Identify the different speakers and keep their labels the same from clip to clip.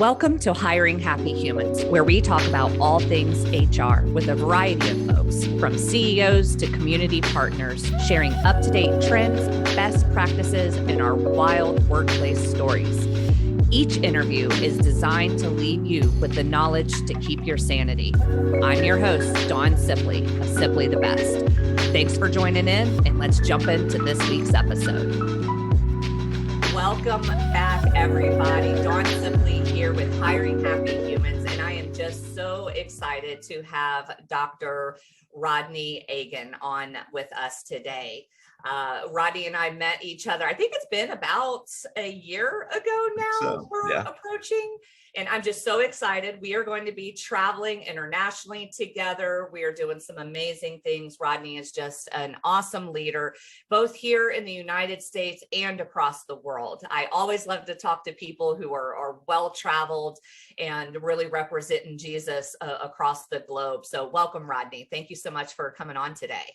Speaker 1: Welcome to Hiring Happy Humans, where we talk about all things HR with a variety of folks, from CEOs to community partners, sharing up-to-date trends, best practices, and our wild workplace stories. Each interview is designed to leave you with the knowledge to keep your sanity. I'm your host, Dawn Sipley of Sipley the Best. Thanks for joining in, and let's jump into this week's episode. Welcome back, everybody. Dawn Sipley here with Hiring Happy Humans, and I am just so excited to have Dr. Rodney Agan on with us today. Rodney and I met each other, I think it's been about a year ago now, approaching. And I'm just so excited. We are going to be traveling internationally together. We are doing some amazing things. Rodney is just an awesome leader, both here in the United States and across the world. I always love to talk to people who are well-traveled and really representing Jesus across the globe. So welcome, Rodney. Thank you so much for coming on today.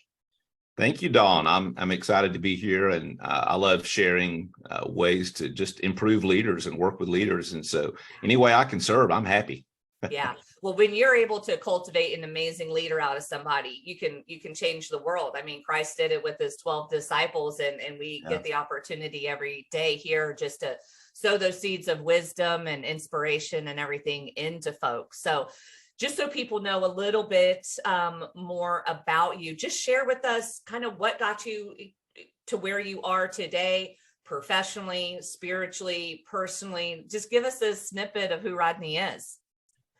Speaker 2: Thank you, Dawn. I'm excited to be here, and I love sharing ways to just improve leaders and work with leaders. And so any way I can serve, I'm happy.
Speaker 1: Yeah. Well, when you're able to cultivate an amazing leader out of somebody, you can change the world. I mean, Christ did it with his 12 disciples, and we get the opportunity every day here just to sow those seeds of wisdom and inspiration and everything into folks. So just so people know a little bit more about you, just share with us kind of what got you to where you are today, professionally, spiritually, personally. Just give us a snippet of who Rodney is.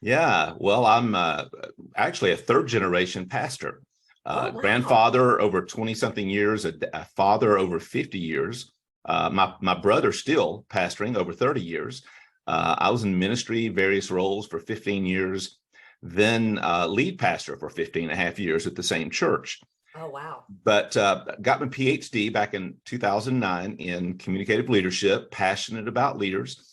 Speaker 2: Yeah, well, I'm actually a third generation pastor, grandfather over 20 something years, a father over 50 years. My brother still pastoring over 30 years. I was in ministry, various roles for 15 years. Then lead pastor for 15 and a half years at the same church.
Speaker 1: Oh, wow.
Speaker 2: But got my PhD back in 2009 in communicative leadership, passionate about leaders.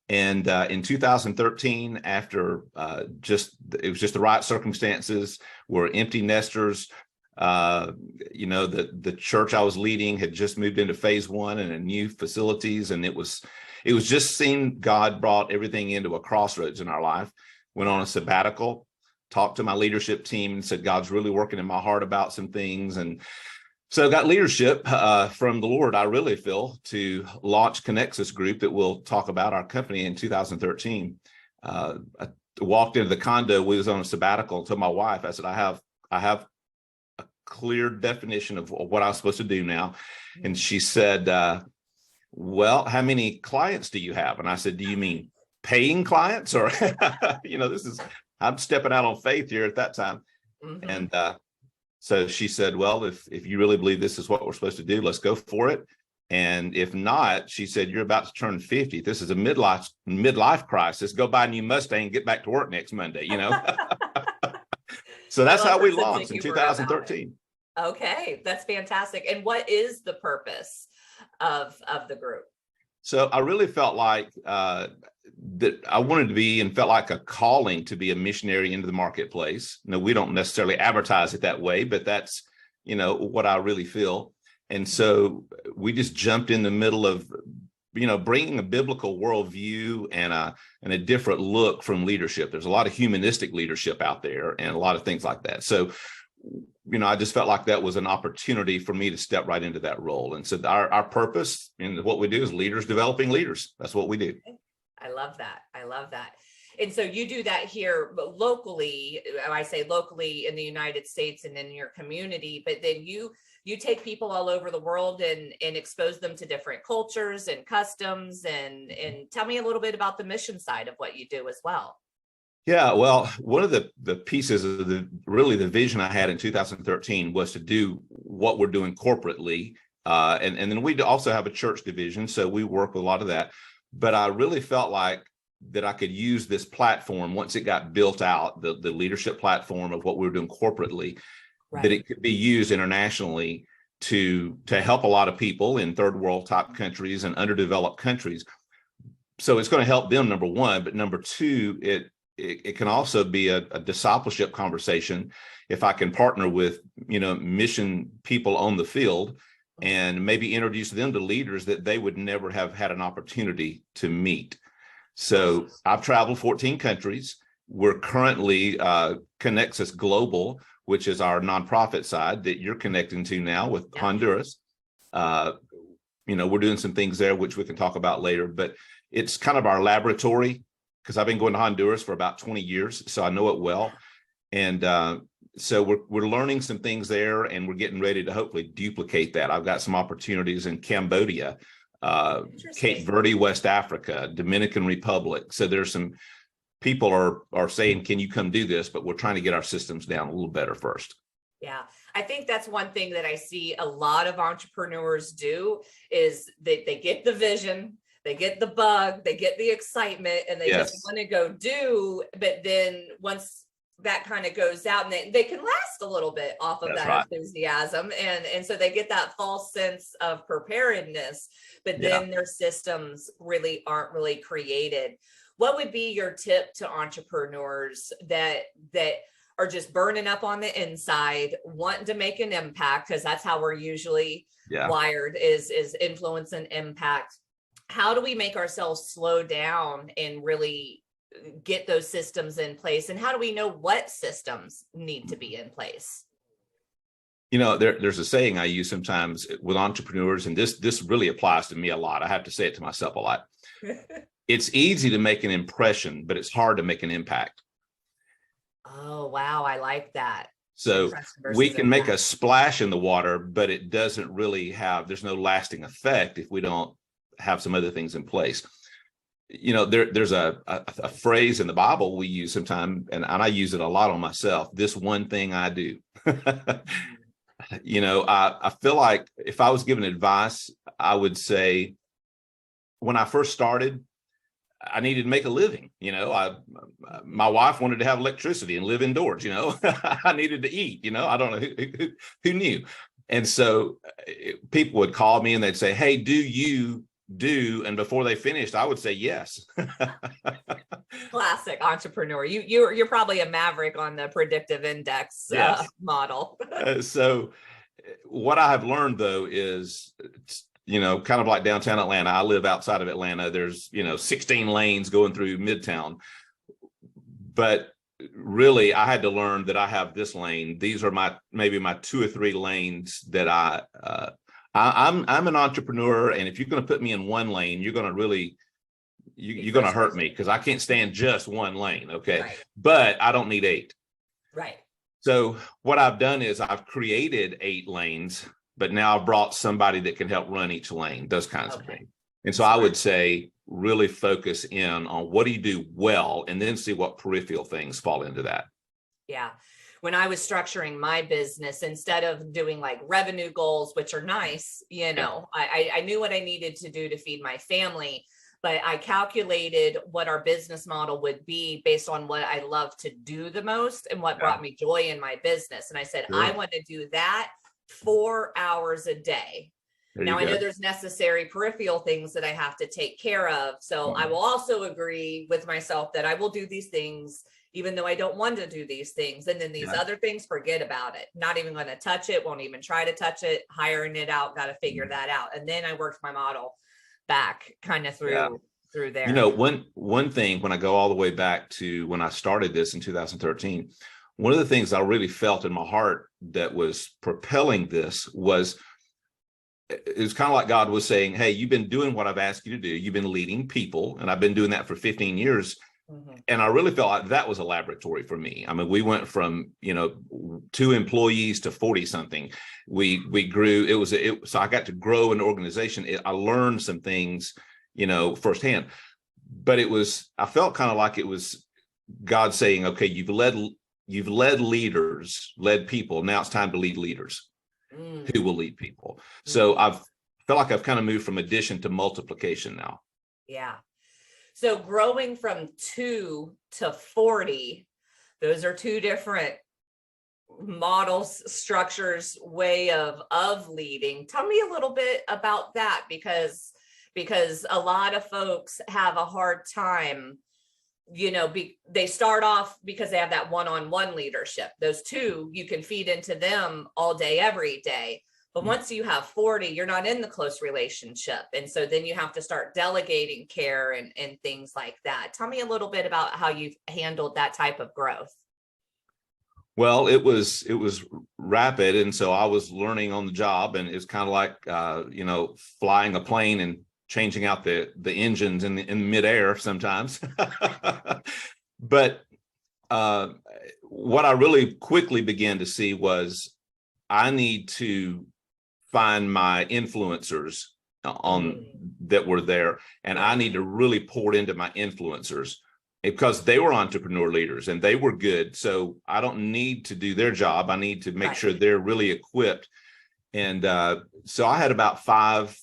Speaker 2: And in 2013, after it was just the right circumstances, we're empty nesters. The church I was leading had just moved into phase one and a new facilities. And it was just seeing God brought everything into a crossroads in our life. Went on a sabbatical, talked to my leadership team and said, God's really working in my heart about some things. And so got leadership from the Lord, I really feel, to launch Connexus Group that we'll talk about, our company, in 2013. I walked into the condo, we was on a sabbatical, and told my wife, I said, I have a clear definition of what I'm supposed to do now. And she said, well, how many clients do you have? And I said, do you mean paying clients, or I'm stepping out on faith here at that time. Mm-hmm. And so she said, well, if you really believe this is what we're supposed to do, let's go for it. And if not, she said, you're about to turn 50. This is a midlife crisis. Go buy a new Mustang and get back to work next Monday, So that's how we launched in 2013.
Speaker 1: Okay, that's fantastic. And what is the purpose of the group?
Speaker 2: So I really felt like that I wanted to be, and felt like a calling to be, a missionary into the marketplace. No, we don't necessarily advertise it that way, but that's, what I really feel. And so we just jumped in the middle of, bringing a biblical worldview and a different look from leadership. There's a lot of humanistic leadership out there and a lot of things like that. So I just felt like that was an opportunity for me to step right into that role. And so our purpose and what we do is leaders developing leaders. That's what we do.
Speaker 1: I love that. And so you do that here locally. I say locally in the United States and in your community, but then you take people all over the world and expose them to different cultures and customs. And tell me a little bit about the mission side of what you do as well.
Speaker 2: Yeah, well, one of the pieces of the vision I had in 2013 was to do what we're doing corporately. And then we also have a church division, so we work with a lot of that. But I really felt like that I could use this platform once it got built out, the leadership platform of what we were doing corporately, right, that it could be used internationally to help a lot of people in third world type countries and underdeveloped countries. So it's going to help them, number one, but number two, it can also be a discipleship conversation if I can partner with, mission people on the field and maybe introduce them to leaders that they would never have had an opportunity to meet. So I've traveled 14 countries. We're currently Connexus Global, which is our nonprofit side that you're connecting to now with Honduras. We're doing some things there, which we can talk about later, but it's kind of our laboratory because I've been going to Honduras for about 20 years. So I know it well. And so we're learning some things there, and we're getting ready to hopefully duplicate that. I've got some opportunities in Cambodia, Cape Verde, West Africa, Dominican Republic. So there's some people are saying, can you come do this? But we're trying to get our systems down a little better first.
Speaker 1: Yeah, I think that's one thing that I see a lot of entrepreneurs do is they get the vision, they get the bug, they get the excitement, and they just want to go do. But then once that kind of goes out, and they can last a little bit off of that enthusiasm. And so they get that false sense of preparedness, but then their systems really aren't really created. What would be your tip to entrepreneurs that are just burning up on the inside, wanting to make an impact? Because that's how we're usually wired, is influence and impact. How do we make ourselves slow down and really get those systems in place? And how do we know what systems need to be in place?
Speaker 2: There's a saying I use sometimes with entrepreneurs, and this really applies to me a lot. I have to say it to myself a lot. It's easy to make an impression, but it's hard to make an impact.
Speaker 1: Oh, wow. I like that.
Speaker 2: So we can make a splash in the water, but it doesn't really there's no lasting effect if we don't have some other things in place. There's a phrase in the Bible we use sometimes, and I use it a lot on myself. This one thing I do. I feel like if I was given advice, I would say when I first started, I needed to make a living. My wife wanted to have electricity and live indoors. I needed to eat. I don't know who knew. And so people would call me and they'd say, "Hey, do you do?" And before they finished, I would say yes.
Speaker 1: Classic entrepreneur. You're probably a maverick on the predictive index model.
Speaker 2: So what I have learned though is, kind of like downtown Atlanta. I live outside of Atlanta. There's 16 lanes going through Midtown, but really I had to learn that I have this lane. These are maybe my 2 or 3 lanes that I'm an entrepreneur, and if you're going to put me in one lane, you're going to really you're going to hurt me because I can't stand just one lane. Okay. Right. But I don't need 8.
Speaker 1: Right.
Speaker 2: So what I've done is I've created 8 lanes, but now I've brought somebody that can help run each lane, those kinds of things. And so I would say really focus in on what do you do well, and then see what peripheral things fall into that.
Speaker 1: Yeah. When I was structuring my business, instead of doing like revenue goals, which are nice, I knew what I needed to do to feed my family, but I calculated what our business model would be based on what I love to do the most and what brought me joy in my business. And I said, I want to do that 4 hours a day. Now I know there's necessary peripheral things that I have to take care of. So I will also agree with myself that I will do these things even though I don't want to do these things. And then these other things, forget about it. Not even going to touch it, won't even try to touch it, hiring it out, got to figure that out. And then I worked my model back kind of through there.
Speaker 2: One thing, when I go all the way back to when I started this in 2013, one of the things I really felt in my heart that was propelling this was, it was kind of like God was saying, hey, you've been doing what I've asked you to do. You've been leading people, and I've been doing that for 15 years. And I really felt like that was a laboratory for me. I mean, we went from, 2 employees to 40 something. We grew. So I got to grow an organization. I learned some things, firsthand, but I felt kind of like it was God saying, okay, you've led leaders, led people. Now it's time to lead leaders who will lead people. So I've felt like I've kind of moved from addition to multiplication now.
Speaker 1: Yeah. So growing from 2 to 40, those are 2 different models, structures, way of leading. Tell me a little bit about that, because a lot of folks have a hard time, they start off because they have that one-on-one leadership. Those 2, you can feed into them all day, every day. But once you have 40, you're not in the close relationship. And so then you have to start delegating care and things like that. Tell me a little bit about how you've handled that type of growth.
Speaker 2: Well, it was rapid. And so I was learning on the job, and it's kind of like, flying a plane and changing out the engines in midair sometimes. But what I really quickly began to see was I need to find my influencers that were there, and I need to really pour into my influencers because they were entrepreneur leaders and they were good. So I don't need to do their job. I need to make sure they're really equipped. And so I had about 5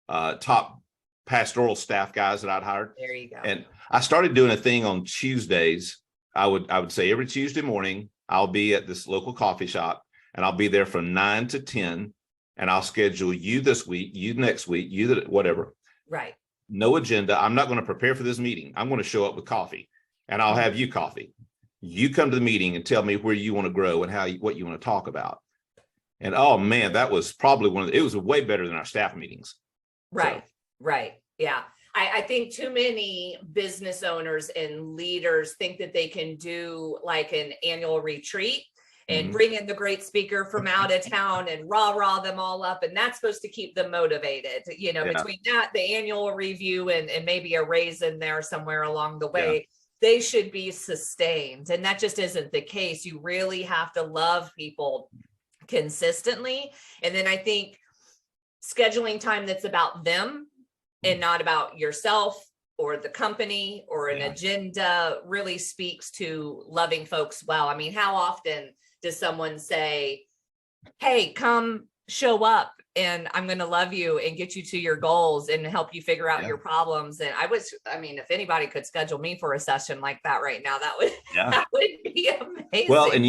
Speaker 2: top pastoral staff guys that I'd hired.
Speaker 1: There you go.
Speaker 2: And I started doing a thing on Tuesdays. I would say every Tuesday morning, I'll be at this local coffee shop, and I'll be there from 9 to 10. And I'll schedule you this week, you next week, you whatever.
Speaker 1: Right.
Speaker 2: No agenda. I'm not going to prepare for this meeting. I'm going to show up with coffee, and I'll have you coffee. You come to the meeting and tell me where you want to grow and what you want to talk about. And oh man, that was probably it was way better than our staff meetings.
Speaker 1: Right.
Speaker 2: So.
Speaker 1: Right. Yeah. I think too many business owners and leaders think that they can do like an annual retreat and bring in the great speaker from out of town and rah them all up. And that's supposed to keep them motivated, between that, the annual review and maybe a raise in there somewhere along the way, they should be sustained. And that just isn't the case. You really have to love people consistently. And then I think scheduling time that's about them and not about yourself or the company or an agenda really speaks to loving folks well. I mean, how often does someone say, hey, come show up and I'm going to love you and get you to your goals and help you figure out your problems? And if anybody could schedule me for a session like that right now, that would be amazing.
Speaker 2: Well, and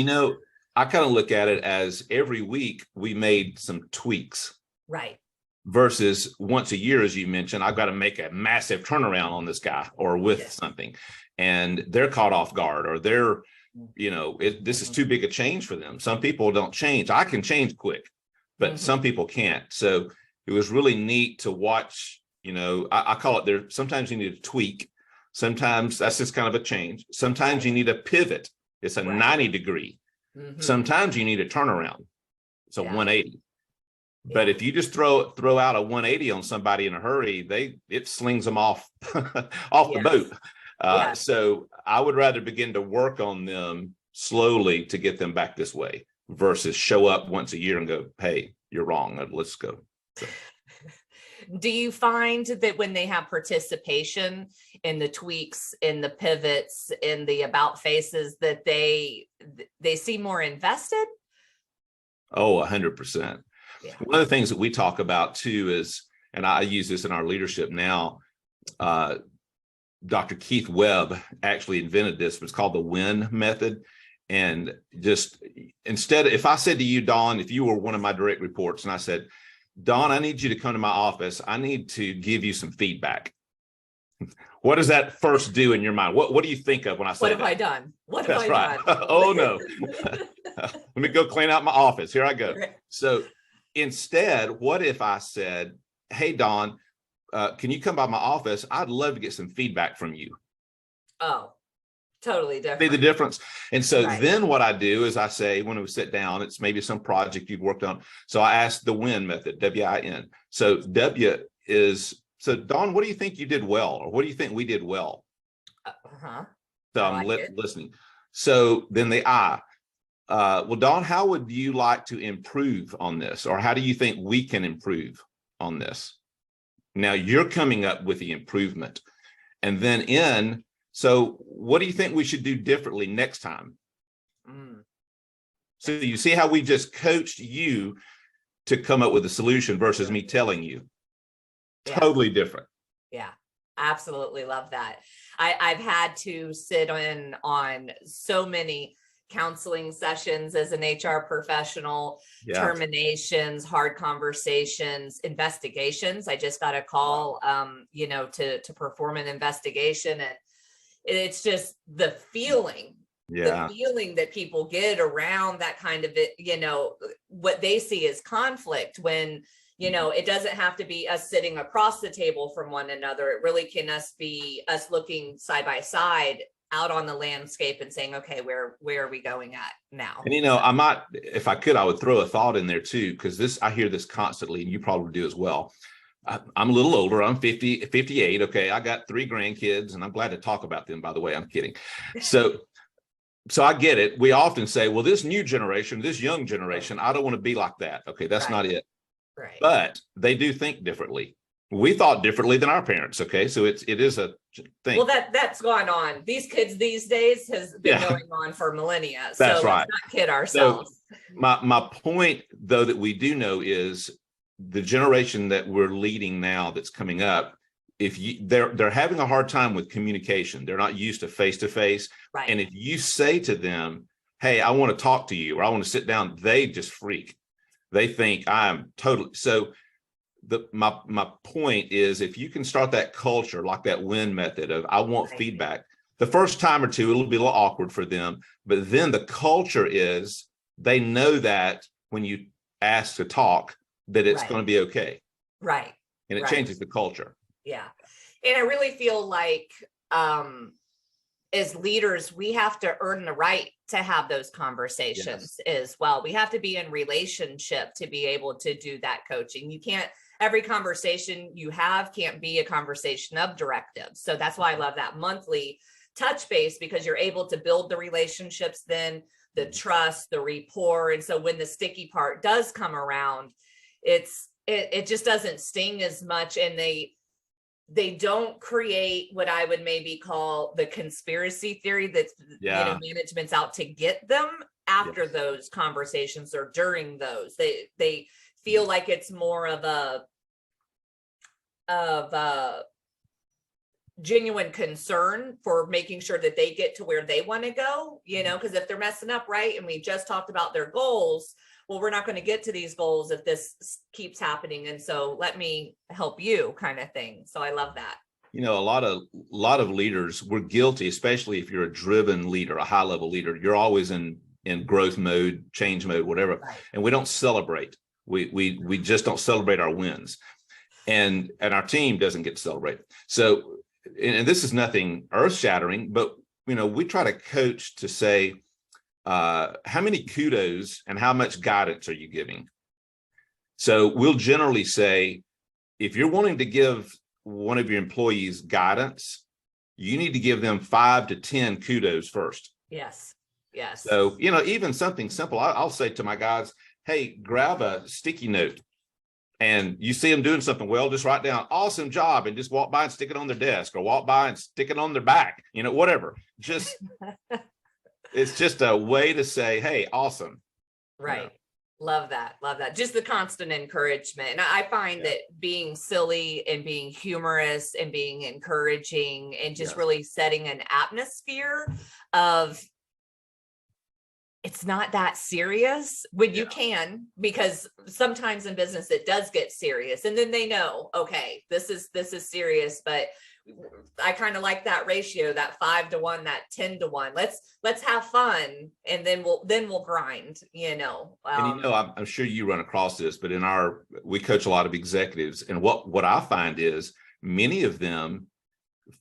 Speaker 2: I kind of look at it as every week we made some tweaks.
Speaker 1: Right.
Speaker 2: Versus once a year, as you mentioned, I've got to make a massive turnaround on this guy or with something, and they're caught off guard, or they're, this is too big a change for them. Some people don't change. I can change quick, but some people can't. So it was really neat to watch, I call it there. Sometimes you need a tweak. Sometimes that's just kind of a change. Sometimes you need a pivot. It's a 90 degree. Sometimes you need a turnaround. It's a 180. But if you just throw out a 180 on somebody in a hurry, it slings them off the boat. So I would rather begin to work on them slowly to get them back this way versus show up once a year and go, hey, you're wrong. Let's go. So.
Speaker 1: Do you find that when they have participation in the tweaks, in the pivots, in the about faces, that they seem more invested?
Speaker 2: Oh, 100%. Yeah. One of the things that we talk about too is, and I use this in our leadership now, Dr. Keith Webb actually invented this. It's called the WIN method. And just if I said to you, Dawn, if you were one of my direct reports, and I said, Dawn, I need you to come to my office. I need to give you some feedback. What does that first do in your mind? What do you think of when I say
Speaker 1: what have I done? What have I done?
Speaker 2: Oh, no. Let me go clean out my office. Here I go. So instead, what if I said, hey, Dawn, can you come by my office? I'd love to get some feedback from you. Oh,
Speaker 1: totally different.
Speaker 2: See the difference? And so then what I do is I say, when we sit down, it's maybe some project you've worked on. So I ask the WIN method, W-I-N. So so Dawn, what do you think you did well? Or what do you think we did well? So I'm listening. So then the I. Well, Dawn, how would you like to improve on this? Or how do you think we can improve on this? Now you're coming up with the improvement. And then so what do you think we should do differently next time? So you see how we just coached you to come up with a solution versus me telling you. Totally different.
Speaker 1: Yeah, absolutely love that. I've had to sit on so many counseling sessions as an HR professional, terminations, hard conversations, investigations. I just got a call, to perform an investigation, and it's just the feeling
Speaker 2: Yeah.
Speaker 1: feeling that people get around that kind of it, what they see as conflict when, it doesn't have to be us sitting across the table from one another. It really can be us looking side by side out on the landscape and saying, okay, where are we going at now?
Speaker 2: And, I might, if I could, I would throw a thought in there too, because I hear this constantly, and you probably do as well. I'm a little older. I'm 58. Okay. I got 3 grandkids, and I'm glad to talk about them, by the way. I'm kidding. So I get it. We often say, well, this new generation, this young generation, I don't want to be like that. Okay. That's not it.
Speaker 1: Right.
Speaker 2: But they do think differently. We thought differently than our parents. Okay. So it is a thing.
Speaker 1: Well, that's gone on. These kids these days has been going on for millennia.
Speaker 2: That's right.
Speaker 1: Let's not kid ourselves.
Speaker 2: So my point, though, that we do know is the generation that we're leading now that's coming up, they're having a hard time with communication. They're not used to face.
Speaker 1: Right.
Speaker 2: And if you say to them, hey, I want to talk to you, or I want to sit down, they just freak. They think I'm totally. So my point is, if you can start that culture, like that WIN method of I want feedback, the first time or two, it'll be a little awkward for them. But then the culture is they know that when you ask to talk, that it's going to be okay.
Speaker 1: Right.
Speaker 2: And it changes the culture.
Speaker 1: Yeah. And I really feel like as leaders, we have to earn the right to have those conversations as well. We have to be in relationship to be able to do that coaching. You can't, every conversation you have can't be a conversation of directives. So that's why I love that monthly touch base, because you're able to build the relationships, then the trust, the rapport. And so when the sticky part does come around, it just doesn't sting as much, and they don't create what I would maybe call the conspiracy theory that management's out to get them after those conversations or during those. They feel like it's more of a genuine concern for making sure that they get to where they want to go, because if they're messing up, right, and we just talked about their goals, well, we're not going to get to these goals if this keeps happening. And so let me help you, kind of thing. So I love that.
Speaker 2: A lot of leaders, we're guilty, especially if you're a driven leader, a high level leader. You're always in growth mode, change mode, whatever. Right. And we don't celebrate. We just don't celebrate our wins. And our team doesn't get to celebrate. So, and this is nothing earth shattering, but we try to coach to say, how many kudos and how much guidance are you giving? So we'll generally say, if you're wanting to give one of your employees guidance, you need to give them 5 to 10 kudos first.
Speaker 1: Yes.
Speaker 2: So, even something simple, I'll say to my guys, hey, grab a sticky note, and you see them doing something well, just write down awesome job, and just walk by and stick it on their desk, or walk by and stick it on their back, whatever. Just it's just a way to say, hey, awesome.
Speaker 1: Right. Love that. Just the constant encouragement. And I find that being silly and being humorous and being encouraging and just really setting an atmosphere of, it's not that serious when you can, because sometimes in business it does get serious, and then they know, okay, this is serious. But I kind of like that ratio, that 5 to 1, that 10 to 1. Let's have fun, and then we'll grind.
Speaker 2: And I'm sure you run across this, but we coach a lot of executives, and what I find is many of them,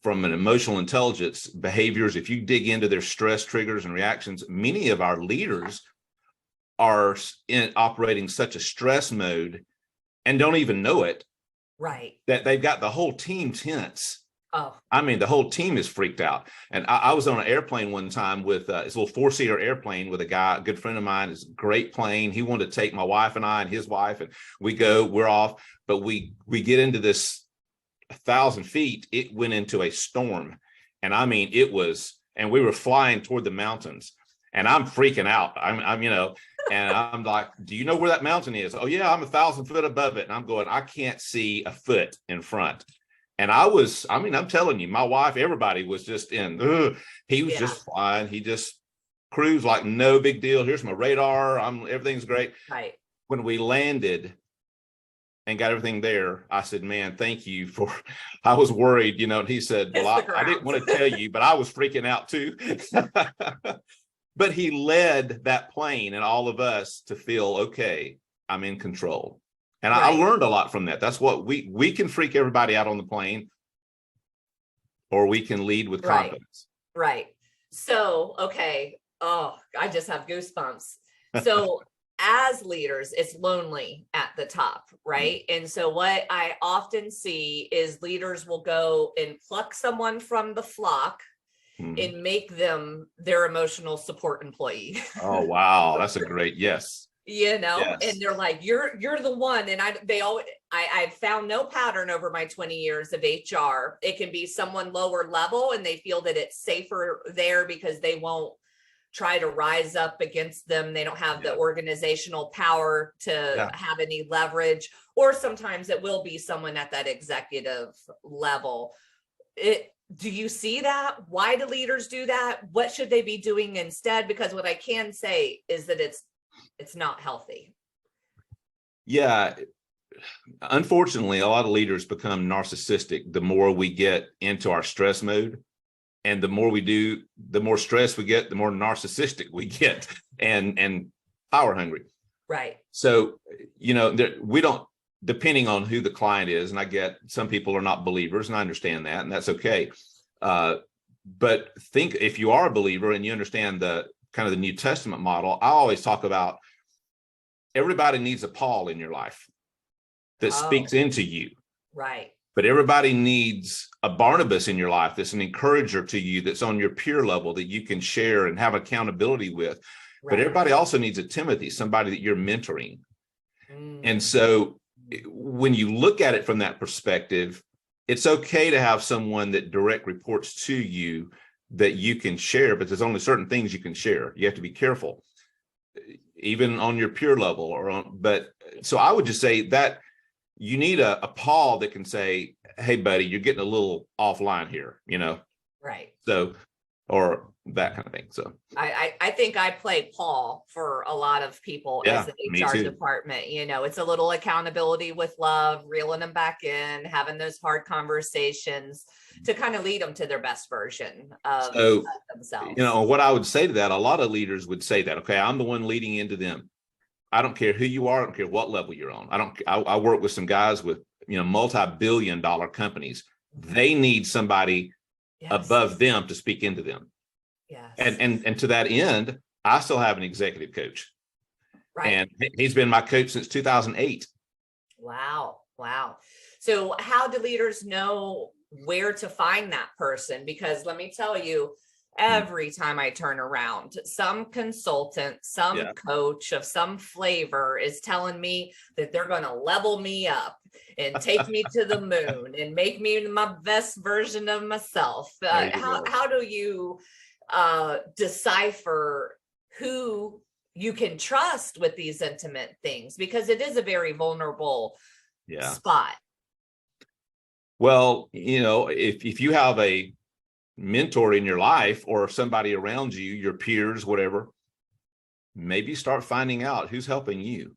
Speaker 2: from an emotional intelligence behaviors, if you dig into their stress triggers and reactions, many of our leaders are operating such a stress mode and don't even know it.
Speaker 1: Right.
Speaker 2: That they've got the whole team tense.
Speaker 1: Oh,
Speaker 2: I mean, the whole team is freaked out. And I was on an airplane one time with this little 4-seater airplane with a good friend of mine. It's a great plane. He wanted to take my wife and I and his wife, and we're off, but we get into this 1,000 feet. It went into a storm. And I mean, and we were flying toward the mountains, and I'm freaking out. I'm and I'm like, do you know where that mountain is? Oh yeah, I'm 1,000 foot above it. And I'm going, I can't see a foot in front. And I'm telling you, my wife, everybody was just he was just flying. He just cruised like no big deal. Here's my radar. Everything's great.
Speaker 1: Right.
Speaker 2: When we landed, and got everything there. I said, man, thank you for, I was worried, and he said, well, I didn't want to tell you, but I was freaking out too. But he led that plane and all of us to feel, okay, I'm in control. And I learned a lot from that. That's what we can freak everybody out on the plane, or we can lead with confidence.
Speaker 1: Right. So, okay. Oh, I just have goosebumps. So as leaders, it's lonely at the top, right? And so what I often see is leaders will go and pluck someone from the flock and make them their emotional support employee.
Speaker 2: Oh, wow. That's a great, yes.
Speaker 1: And they're like, you're the one. And I've found no pattern over my 20 years of HR. It can be someone lower level and they feel that it's safer there because they won't try to rise up against them. They don't have the organizational power to have any leverage, or sometimes it will be someone at that executive level. Do you see that? Why do leaders do that? What should they be doing instead? Because what I can say is that it's not healthy. Yeah.
Speaker 2: Unfortunately, a lot of leaders become narcissistic the more we get into our stress mode. And the more we do, the more stress we get, the more narcissistic we get, and power hungry.
Speaker 1: Right.
Speaker 2: So, we don't, depending on who the client is, and I get some people are not believers, and I understand that, and that's okay. But think, if you are a believer and you understand the kind of the New Testament model, I always talk about everybody needs a Paul in your life that speaks into you.
Speaker 1: Right.
Speaker 2: But everybody needs a Barnabas in your life that's an encourager to you, that's on your peer level, that you can share and have accountability with. Right. But everybody also needs a Timothy, somebody that you're mentoring. And so when you look at it from that perspective, it's okay to have someone that direct reports to you that you can share, but there's only certain things you can share. You have to be careful, even on your peer level but so I would just say that you need a Paul that can say, hey, buddy, you're getting a little offline here,
Speaker 1: Right.
Speaker 2: So, or that kind of thing. So
Speaker 1: I think I play Paul for a lot of people as an HR department. It's a little accountability with love, reeling them back in, having those hard conversations to kind of lead them to their best version of themselves.
Speaker 2: What I would say to that, a lot of leaders would say that, okay, I'm the one leading into them. I don't care who you are. I don't care what level you're on. I work with some guys with, multi-billion-dollar companies. They need somebody above them to speak into them.
Speaker 1: Yes.
Speaker 2: And to that end, I still have an executive coach.
Speaker 1: Right.
Speaker 2: And he's been my coach since 2008.
Speaker 1: Wow. So how do leaders know where to find that person? Because let me tell you, every time I turn around, some consultant, some coach of some flavor is telling me that they're going to level me up and take me to the moon and make me my best version of myself. How do you decipher who you can trust with these intimate things? Because it is a very vulnerable spot.
Speaker 2: Well, if you have a mentor in your life or somebody around you, your peers, whatever, maybe start finding out who's helping you.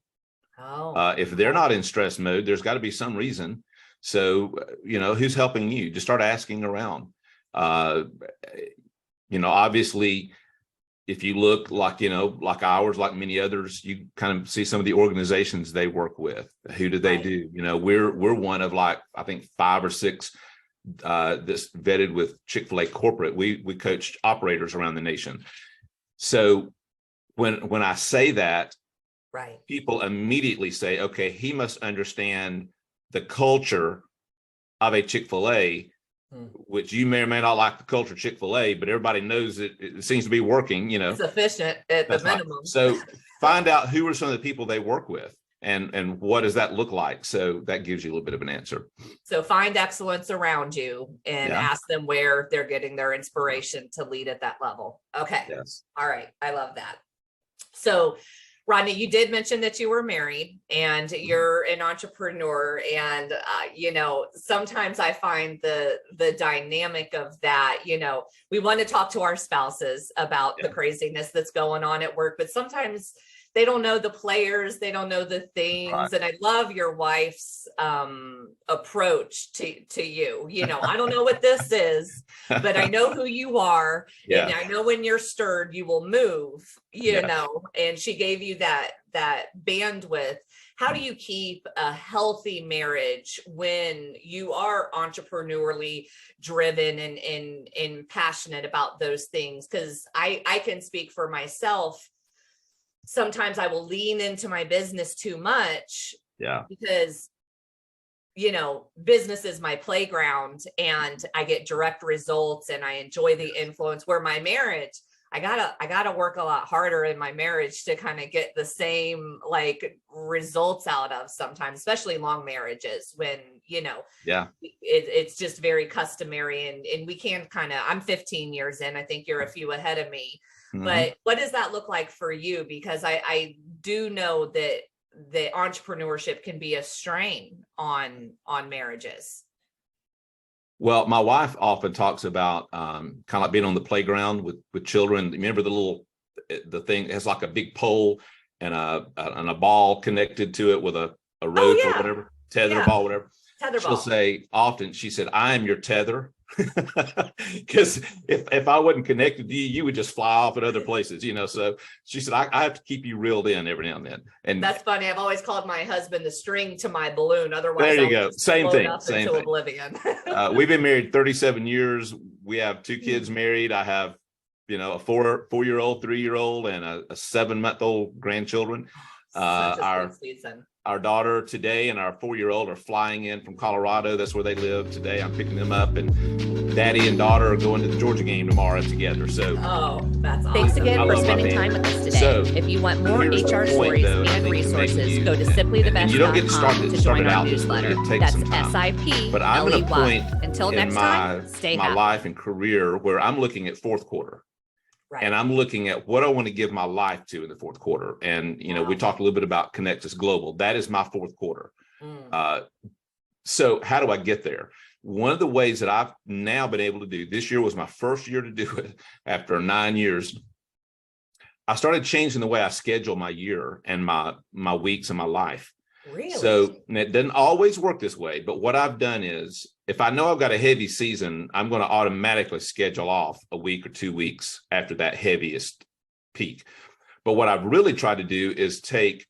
Speaker 2: If they're not in stress mode, there's got to be some reason. So, who's helping you? Just start asking around. Obviously, if you look like ours, like many others, you kind of see some of the organizations they work with. Who do they do? We're one of I think 5 or 6 that's vetted with Chick-fil-A corporate. We coach operators around the nation. So when I say that, people immediately say, okay, he must understand the culture of a Chick-fil-A, which you may or may not like the culture of Chick-fil-A, but everybody knows it seems to be working,
Speaker 1: It's efficient at the minimum.
Speaker 2: Right. So find out who are some of the people they work with. And what does that look like? So that gives you a little bit of an answer.
Speaker 1: So find excellence around you and ask them where they're getting their inspiration to lead at that level. Okay.
Speaker 2: Yes.
Speaker 1: All right. I love that. So Rodney, you did mention that you were married and you're an entrepreneur, and sometimes I find the dynamic of that, we want to talk to our spouses about the craziness that's going on at work, but sometimes they don't know the players, they don't know the things.
Speaker 2: Right.
Speaker 1: And I love your wife's approach to you. You know, I don't know what this is, but I know who you are.
Speaker 2: Yeah.
Speaker 1: And I know when you're stirred, you will move, you
Speaker 2: Yes.
Speaker 1: know, and she gave you that bandwidth. How do you keep a healthy marriage when you are entrepreneurially driven and passionate about those things? Because I can speak for myself. Sometimes I will lean into my business too much.
Speaker 2: Yeah.
Speaker 1: Because, you know, business is my playground and I get direct results and I enjoy the influence. Where my marriage, I gotta work a lot harder in my marriage to kind of get the same like results out of sometimes, especially long marriages when, you know, it's just very customary and we can kind of, I'm 15 years in, I think you're a few ahead of me, but what does that look like for you? Because I do know that the entrepreneurship can be a strain on marriages.
Speaker 2: Well, my wife often talks about kind of like being on the playground with children. Remember the thing has like a big pole and a ball connected to it with a rope or whatever, tether ball, whatever.
Speaker 1: Tether
Speaker 2: She'll
Speaker 1: ball.
Speaker 2: say often, she said, I am your tether. Because if I wasn't connected to you, you would just fly off at other places, you know. So she said, I have to keep you reeled in every now and then. And
Speaker 1: that's funny. I've always called my husband the string to my balloon. Otherwise,
Speaker 2: there you go. Same thing. Same
Speaker 1: into
Speaker 2: thing.
Speaker 1: Oblivion.
Speaker 2: We've been married 37 years. We have 2 kids married. I have, you know, a 4-year-old, 3-year-old, and a 7-month-old grandchildren. Our daughter today and our 4-year-old are flying in from Colorado. That's where they live today. I'm picking them up, and daddy and daughter are going to the Georgia game tomorrow together. So,
Speaker 1: that's awesome. Thanks again for spending
Speaker 2: time
Speaker 1: with us today. So, if you want more HR stories and resources, go to simplythebest.com to join our newsletter. That's SIP.
Speaker 2: But I'm at a point
Speaker 1: until next time, stay
Speaker 2: my
Speaker 1: happy.
Speaker 2: Life and career where I'm looking at fourth quarter.
Speaker 1: Right.
Speaker 2: And I'm looking at what I want to give my life to in the fourth quarter. And, you know, we talked a little bit about Connexus Global. That is my fourth quarter. So how do I get there? One of the ways that I've now been able to do, this year was my first year to do it after 9 years. I started changing the way I schedule my year and my weeks and my life.
Speaker 1: Really?
Speaker 2: So and it doesn't always work this way, but what I've done is if I know I've got a heavy season, I'm going to automatically schedule off a week or 2 weeks after that heaviest peak. But what I've really tried to do is take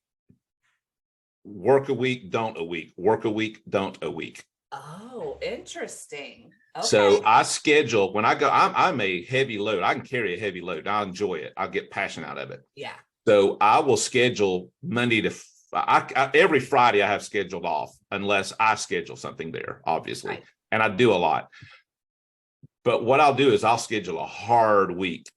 Speaker 2: work a week, don't a week, work a week, don't a week.
Speaker 1: Oh, interesting. Okay.
Speaker 2: So I schedule when I go, I'm a heavy load. I can carry a heavy load. I enjoy it. I get passion out of it.
Speaker 1: Yeah.
Speaker 2: So I will schedule Monday to every Friday I have scheduled off unless I schedule something there, obviously. Right. And I do a lot. But what I'll do is I'll schedule a hard week.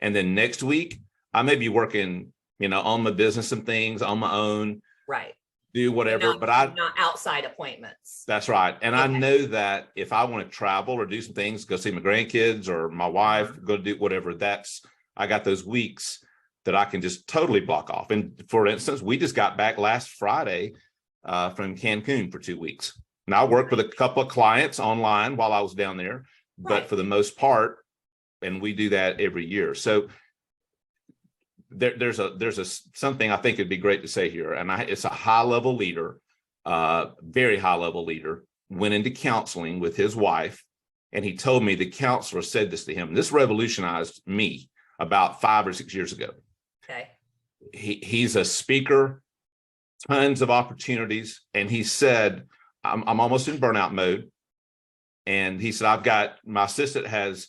Speaker 2: And then next week, I may be working, you know, on my business and things on my own.
Speaker 1: Right.
Speaker 2: Do whatever,
Speaker 1: not,
Speaker 2: but
Speaker 1: not outside appointments.
Speaker 2: That's right. And I know that if I want to travel or do some things, go see my grandkids or my wife, go do whatever, I got those weeks that I can just totally block off. And for instance, we just got back last Friday from Cancun for 2 weeks. Now I worked with a couple of clients online while I was down there, but for the most part, and we do that every year. So there's something I think it'd be great to say here. And it's a high level leader, very high level leader, went into counseling with his wife. And he told me the counselor said this to him. This revolutionized me about 5 or 6 years ago.
Speaker 1: Okay.
Speaker 2: He's a speaker, tons of opportunities. And he said, I'm almost in burnout mode. And he said, my assistant has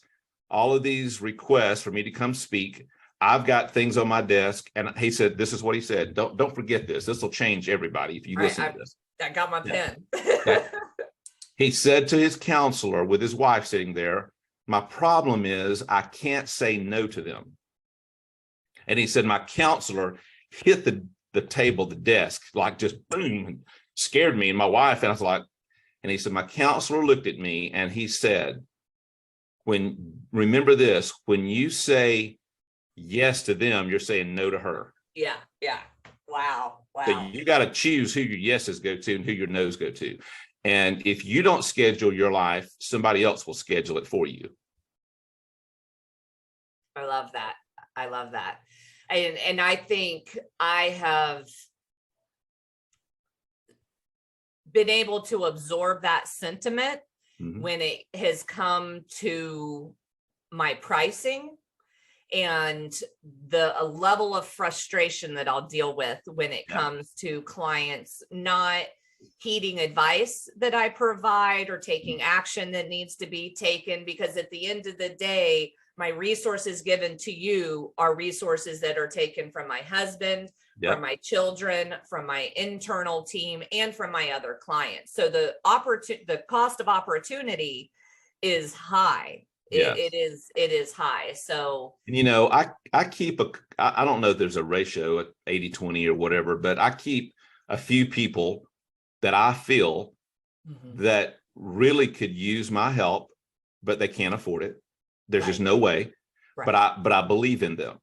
Speaker 2: all of these requests for me to come speak. I've got things on my desk. And he said, this is what he said. Don't forget this. This will change everybody if you listen to this.
Speaker 1: I got my pen.
Speaker 2: He said to his counselor with his wife sitting there, my problem is I can't say no to them. And he said, my counselor hit the table, the desk, like just boom, scared me. And my wife, and I was like, and he said, my counselor looked at me and he said, remember this, when you say yes to them, you're saying no to her.
Speaker 1: Yeah. Yeah. Wow.
Speaker 2: So you got to choose who your yeses go to and who your nos go to. And if you don't schedule your life, somebody else will schedule it for you.
Speaker 1: I love that. I love that. And I think I have been able to absorb that sentiment when it has come to my pricing and the level of frustration that I'll deal with when it comes to clients not heeding advice that I provide or taking action that needs to be taken, because at the end of the day, my resources given to you are resources that are taken from my husband, from my children, from my internal team, and from my other clients. So the cost of opportunity is high. It is high. So,
Speaker 2: I keep I don't know if there's a ratio at 80-20 or whatever, but I keep a few people that I feel that really could use my help, but they can't afford it. There's just no way, but I believe in them,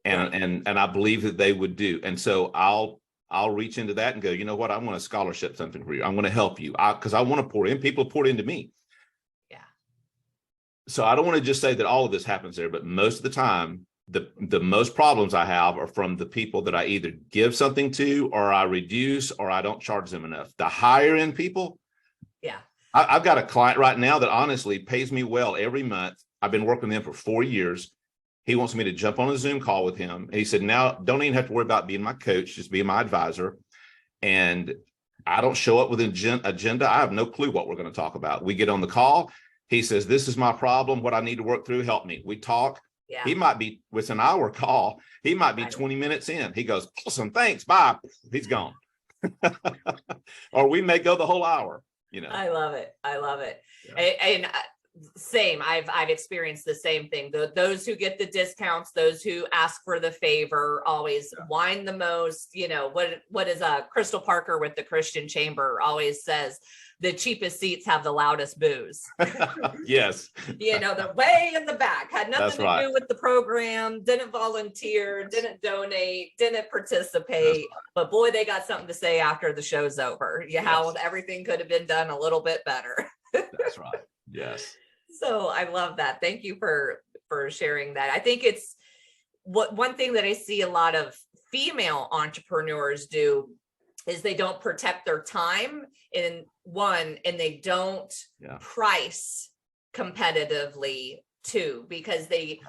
Speaker 2: and I believe that they would do. And so I'll reach into that and go, you know what? I want a scholarship, something for you. I'm going to help you because I want to pour in. People pour into me.
Speaker 1: Yeah.
Speaker 2: So I don't want to just say that all of this happens there, but most of the time, the most problems I have are from the people that I either give something to, or I reduce, or I don't charge them enough. The higher end people. Yeah. I've got a client right now that honestly pays me well every month. I've been working with him for 4 years. He wants me to jump on a Zoom call with him. And he said, now don't even have to worry about being my coach, just be my advisor. And I don't show up with an agenda. I have no clue what we're going to talk about. We get on the call. He says, this is my problem, what I need to work through, help me. We talk. Yeah. He might be, with an hour call, he might be 20 minutes in. He goes, awesome, thanks, bye. He's gone. Or we may go the whole hour. I love it. Yeah.
Speaker 1: And same, I've experienced the same thing. Those who get the discounts, those who ask for the favor, always whine the most. What is Crystal Parker with the Christian Chamber always says, the cheapest seats have the loudest boos.
Speaker 2: Yes.
Speaker 1: The way in the back, had nothing to do with the program, didn't volunteer, didn't donate, didn't participate, but boy, they got something to say after the show's over. How everything could have been done a little bit better.
Speaker 2: That's right. Yes.
Speaker 1: So I love that. Thank you for sharing that. I think it's one thing that I see a lot of female entrepreneurs do is they don't protect their time and they don't price competitively too, because they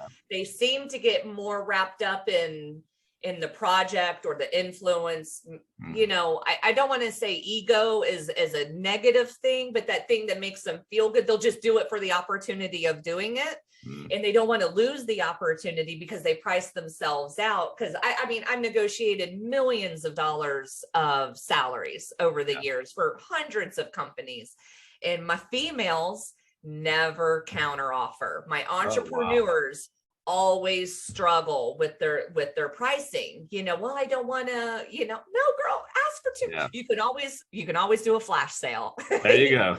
Speaker 1: seem to get more wrapped up in the project or the influence. I don't want to say ego is a negative thing, but that thing that makes them feel good, they'll just do it for the opportunity of doing it. And they don't want to lose the opportunity because they price themselves out. Because I've negotiated millions of dollars of salaries over the years for hundreds of companies, and my females never counter offer. My entrepreneurs always struggle with their pricing. Well, I don't want to, no, girl, ask for two. Yeah. You can always do a flash sale.
Speaker 2: There you go.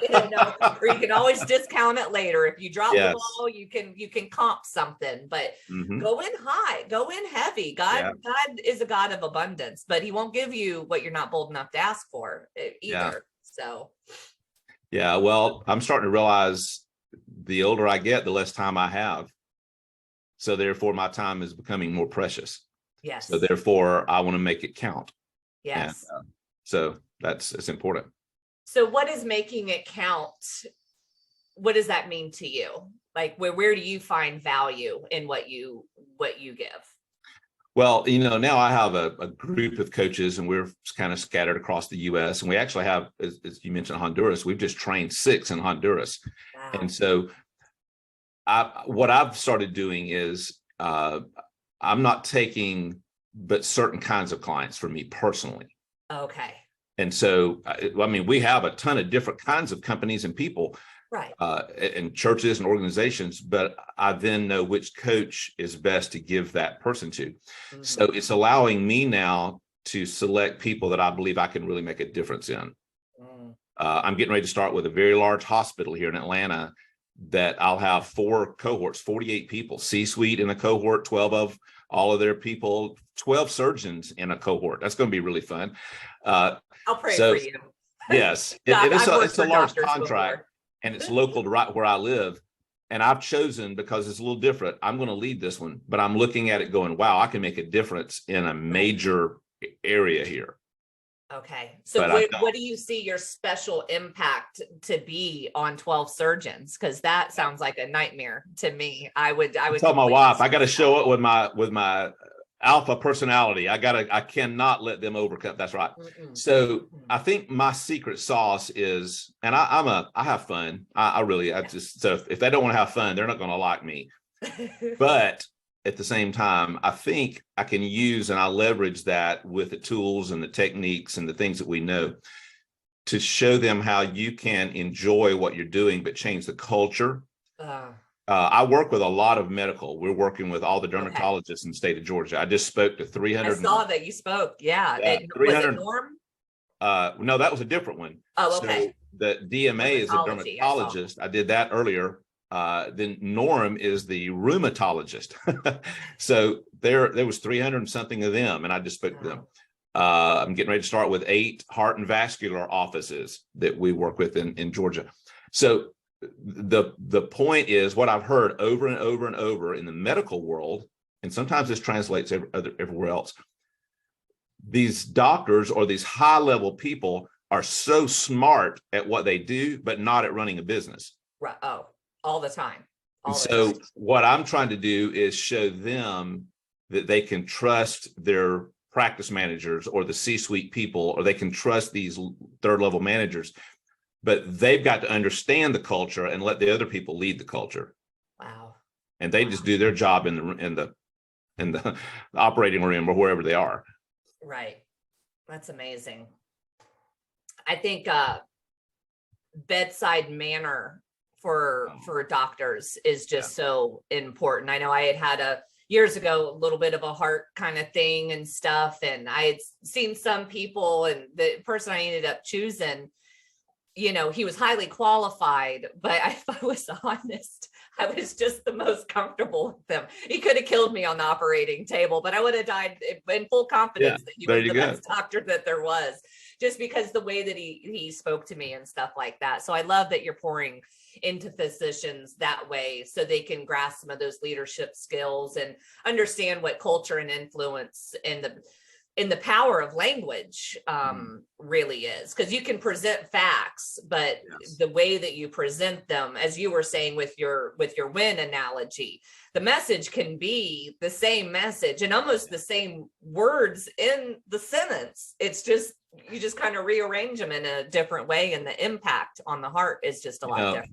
Speaker 1: Or you can always discount it later. If you drop the ball, you can comp something, but go in high, go in heavy. God is a God of abundance, but he won't give you what you're not bold enough to ask for either. Yeah. So.
Speaker 2: Yeah. Well, I'm starting to realize the older I get, the less time I have. So therefore, my time is becoming more precious.
Speaker 1: Yes.
Speaker 2: So therefore, I want to make it count.
Speaker 1: Yes.
Speaker 2: And, so it's important.
Speaker 1: So what is making it count? What does that mean to you? Like, where do you find value in what you give?
Speaker 2: Well, now I have a group of coaches, and we're kind of scattered across the U.S. And we actually have, as you mentioned, Honduras. We've just trained 6 in Honduras. Wow. And so what I've started doing is I'm not taking but certain kinds of clients for me personally.
Speaker 1: Okay.
Speaker 2: And so, we have a ton of different kinds of companies and people,
Speaker 1: right,
Speaker 2: and churches and organizations, but I then know which coach is best to give that person to. Mm-hmm. So it's allowing me now to select people that I believe I can really make a difference in. Mm. I'm getting ready to start with a very large hospital here in Atlanta that I'll have 4 cohorts, 48 people, C-suite in a cohort, 12 of all of their people, 12 surgeons in a cohort. That's going to be really fun.
Speaker 1: I'll pray for you.
Speaker 2: Yes, it's a large contract, and it's local to right where I live. and I've chosen, because it's a little different, I'm going to lead this one, but I'm looking at it going, wow, I can make a difference in a major area here.
Speaker 1: Okay. So what do you see your special impact to be on 12 surgeons? Because that sounds like a nightmare to me. I would
Speaker 2: tell my wife, I got to show it with my alpha personality. I cannot let them overcome. That's right. So I think my secret sauce is, and I have fun. So if they don't want to have fun, they're not going to like me. But at the same time, I think I can use and I leverage that with the tools and the techniques and the things that we know to show them how you can enjoy what you're doing, but change the culture. I work with a lot of medical. We're working with all the dermatologists in the state of Georgia. I just spoke to 300. I
Speaker 1: saw that you spoke. Yeah. Was it Norm?
Speaker 2: No, that was a different one.
Speaker 1: Oh, okay.
Speaker 2: So the DMA is a dermatologist. I did that earlier. Then Norm is the rheumatologist. So there was 300 and something of them, and I just spoke to them. I'm getting ready to start with 8 heart and vascular offices that we work with in Georgia. So the point is, what I've heard over and over and over in the medical world, and sometimes this translates everywhere else, these doctors or these high level people are so smart at what they do, but not at running a business.
Speaker 1: Right. Oh, all the time.
Speaker 2: So what I'm trying to do is show them that they can trust their practice managers or the C-suite people, or they can trust these third level managers, but they've got to understand the culture and let the other people lead the culture.
Speaker 1: Wow.
Speaker 2: And they just do their job in the operating room or wherever they are.
Speaker 1: Right. That's amazing. I think bedside manner for doctors is just so important. I know I had years ago, a little bit of a heart kind of thing and stuff. And I had seen some people, and the person I ended up choosing, you know, he was highly qualified, but if I was honest, I was just the most comfortable with him. He could have killed me on the operating table, but I would have died in full confidence that he was the best doctor that there was, just because the way that he spoke to me and stuff like that. So I love that you're pouring into physicians that way, so they can grasp some of those leadership skills and understand what culture and influence in the power of language really is. Because you can present facts, but the way that you present them, as you were saying with your win analogy, the message can be the same message and almost the same words in the sentence. It's just, you just kind of rearrange them in a different way, and the impact on the heart is just a lot different.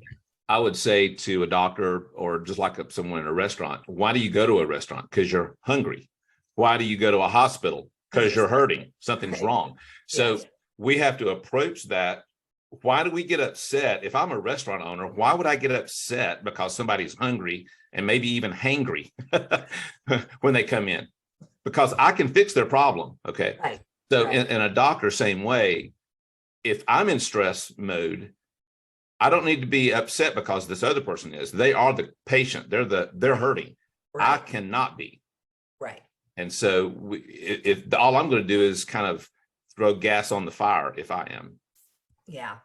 Speaker 2: I would say to a doctor, or just like someone in a restaurant, why do you go to a restaurant? Because you're hungry. Why do you go to a hospital? Because you're hurting. Something's wrong. So we have to approach that. Why do we get upset? If I'm a restaurant owner, why would I get upset because somebody's hungry and maybe even hangry when they come in? Because I can fix their problem. Okay.
Speaker 1: Right.
Speaker 2: So in a doctor, same way, if I'm in stress mode, I don't need to be upset because this other person is. They are the patient. They're hurting. Right. I cannot be.
Speaker 1: Right.
Speaker 2: And so if all I'm going to do is kind of throw gas on the fire if I am.
Speaker 1: Yeah.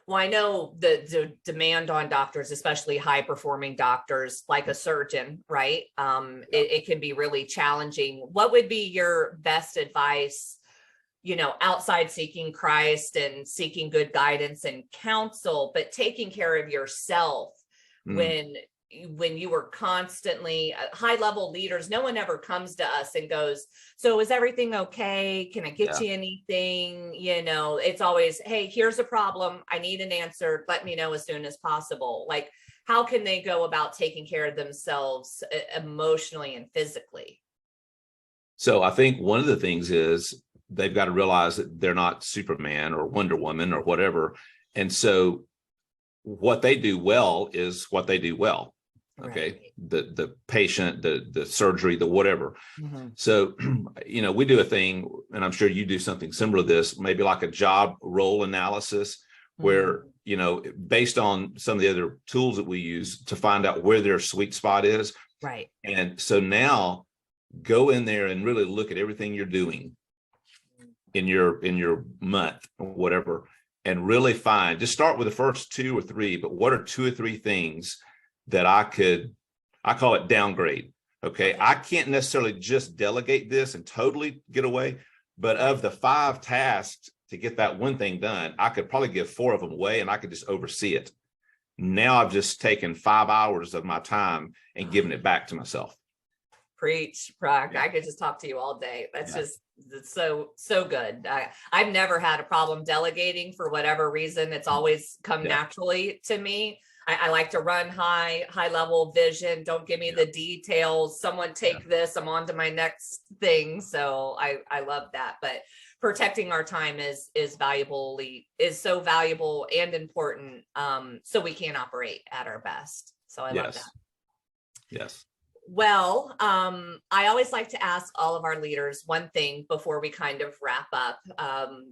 Speaker 1: Well, I know the demand on doctors, especially high performing doctors like a surgeon, right? It can be really challenging. What would be your best advice, you know, outside seeking Christ and seeking good guidance and counsel, but taking care of yourself when you were constantly high level leaders? No one ever comes to us and goes, so is everything okay? Can I get you anything? You know, it's always, hey, here's a problem. I need an answer. Let me know as soon as possible. Like, how can they go about taking care of themselves emotionally and physically?
Speaker 2: So I think one of the things is they've got to realize that they're not Superman or Wonder Woman or whatever. And so what they do well is what they do well. Okay. Right. The patient, the surgery, the whatever. So, you know, we do a thing, and I'm sure you do something similar to this, maybe like a job role analysis, where, you know, based on some of the other tools that we use to find out where their sweet spot is.
Speaker 1: Right.
Speaker 2: And so now go in there and really look at everything you're doing in your month or whatever, and really just start with the first 2 or 3, but what are 2 or 3 things that I call it downgrade. Okay. I can't necessarily just delegate this and totally get away, but of the 5 tasks to get that one thing done, I could probably give 4 of them away and I could just oversee it. Now I've just taken 5 hours of my time and given it back to myself.
Speaker 1: Preach, Brock. I could just talk to you all day. That's just so good. I've never had a problem delegating for whatever reason. It's always come naturally to me. I like to run high level vision. Don't give me the details. Someone take this, I'm on to my next thing. So I love that. But protecting our time is so valuable and important. So we can operate at our best. So I love that.
Speaker 2: Yes.
Speaker 1: Well, I always like to ask all of our leaders one thing before we kind of wrap up,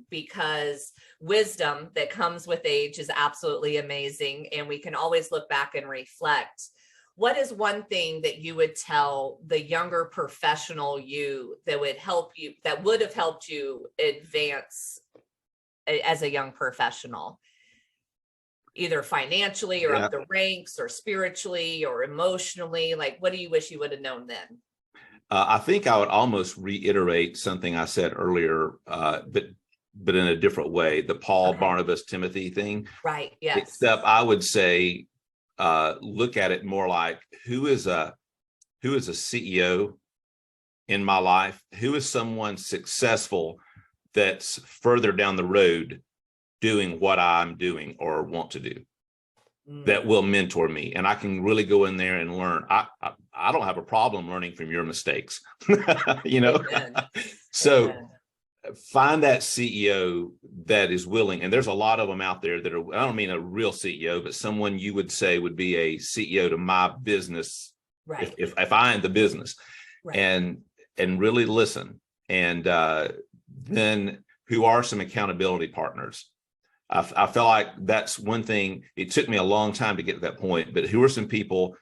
Speaker 1: because wisdom that comes with age is absolutely amazing, and we can always look back and reflect. What is one thing that you would tell the younger professional you that would have helped you advance as a young professional? Either financially or up the ranks or spiritually or emotionally? Like, what do you wish you would have known then?
Speaker 2: I think I would almost reiterate something I said earlier, but in a different way, the Paul, Barnabas, Timothy thing.
Speaker 1: Right. Yes.
Speaker 2: Except I would say, look at it more like who is a CEO in my life? Who is someone successful that's further down the road doing what I'm doing or want to do that will mentor me, and I can really go in there and learn. I don't have a problem learning from your mistakes, So find that CEO that is willing, and there's a lot of them out there that are, I don't mean a real CEO, but someone you would say would be a CEO to my business, right? If I am the business, right. and really listen, and then who are some accountability partners. I felt like that's one thing. It took me a long time to get to that point, but who are some people,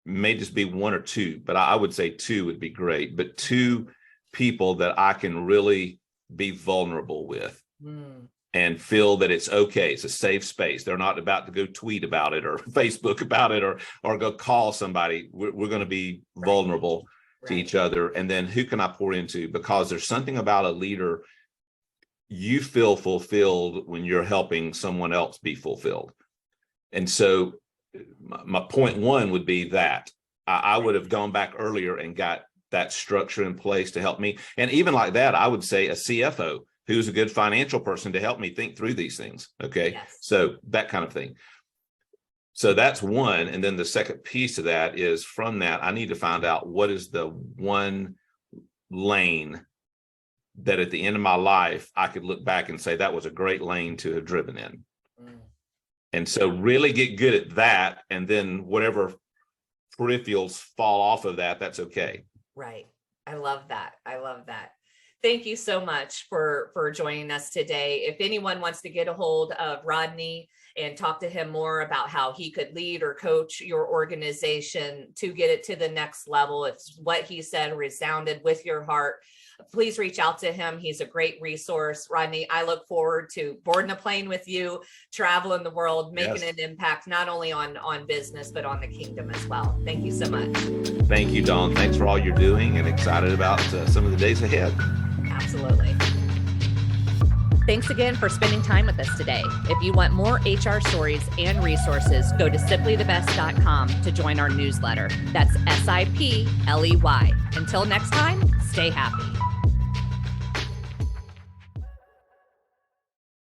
Speaker 2: may just be 1 or 2, but I would say 2 would be great, but 2 people that I can really be vulnerable with and feel that it's okay. It's a safe space. They're not about to go tweet about it or Facebook about it or go call somebody. We're going to be vulnerable to each other. And then who can I pour into? Because there's something about a leader. You feel fulfilled when you're helping someone else be fulfilled. And so my point 1 would be that I would have gone back earlier and got that structure in place to help me. And even like that, I would say a CFO who's a good financial person to help me think through these things. Okay. Yes. So that kind of thing. So that's one. And then the second piece of that is, from that, I need to find out what is the one lane that at the end of my life, I could look back and say that was a great lane to have driven in. And so really get good at that. And then whatever peripherals fall off of that, that's okay.
Speaker 1: Right. I love that. Thank you so much for joining us today. If anyone wants to get a hold of Rodney and talk to him more about how he could lead or coach your organization to get it to the next level, if what he said resounded with your heart, please reach out to him. He's a great resource. Rodney, I look forward to boarding a plane with you, traveling the world, making an impact, not only on business, but on the kingdom as well. Thank you so much.
Speaker 2: Thank you, Dawn. Thanks for all you're doing, and excited about some of the days ahead.
Speaker 1: Absolutely. Thanks again for spending time with us today. If you want more HR stories and resources, go to simplythebest.com to join our newsletter. That's SIPLEY. Until next time, stay happy.